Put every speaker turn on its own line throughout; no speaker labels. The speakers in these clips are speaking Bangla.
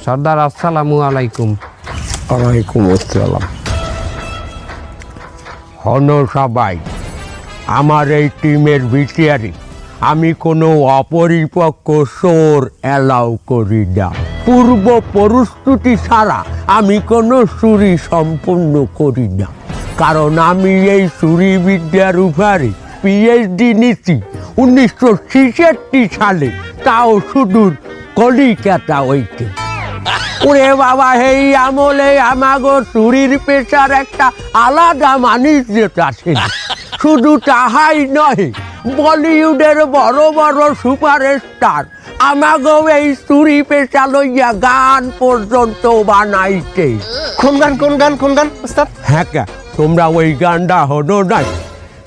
সর্দার আসসালামু আলাইকুম।
ওয়ালাইকুম আসসালাম। হন সবাই, আমার এই টিমের ভিটিয়ারি আমি কোনো অপরিপক্ক সোর অ্যালাউ করি না। পূর্ব প্রস্তুতি ছাড়া আমি কোনো চুরি সম্পূর্ণ করি না, কারণ আমি এই চুরি বিদ্যার উপরে পিএইচডি নিচ্ছি 1966 সালে, তাও শুধু কলিকাতা হইতে। ওরে বাবা, এই আমলে আমাগো চুরির পেশার একটা আলাদা মানিজ্যত আছে। শুধু তাহাই নয়, বলিউডের বড় বড় সুপারস্টার আমাগো এই চুরি পেশা লইয়া গান পর্যন্ত বানাইতে।
কোন গান ওস্তাদ?
হ্যাঁ, তোমরা ওই গানটা হলো নাই?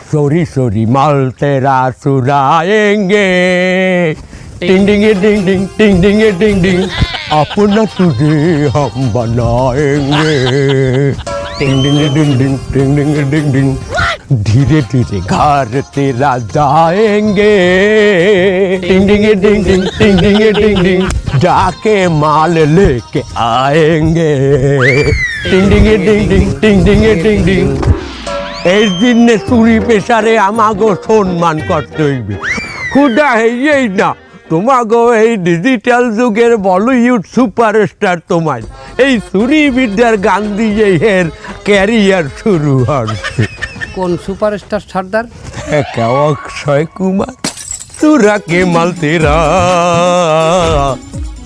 সরি সরি মাল তেরা চুরাएंगे, टिंग डिंग डिंग डिंग टिंग डिंग डिंग डिंग, अपना तुझे हम बनाएंगे, टिंग डिंग डिंग डिंग टिंग डिंग डिंग डिंग, धीरे धीरे घर तेरा जाएंगे, टिंग डिंग डिंग डिंग टिंग डिंग डिंग डिंग, जाके माल लेके आएंगे, टिंग डिंग डिंग डिंग टिंग डिंग डिंग डिंग। এই দিনে চুরি পেশারে আমাগো সম্মান করতে হইবে। খুদা হইয়েই না, তোমাগো এই ডিজিটাল যুগের বলিউড সুপারস্টার তোমার এই চুরি বিদ্যার গান দিয়ে এর ক্যারিয়ার শুরু হচ্ছে।
কোন সুপারস্টার সর্দার?
অক্ষয় কুমার। চুরা কে মাল তেরা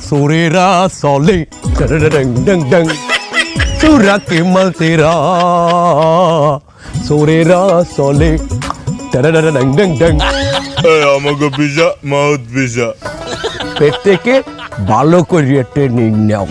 চোরেরা চলে, চুরা কে মাল তেরা চোরেরা চলে,
আমাকে পিজা মাউথ পিজা।
পেট থেকে ভালো করিয়া ট্রেনিং নাও।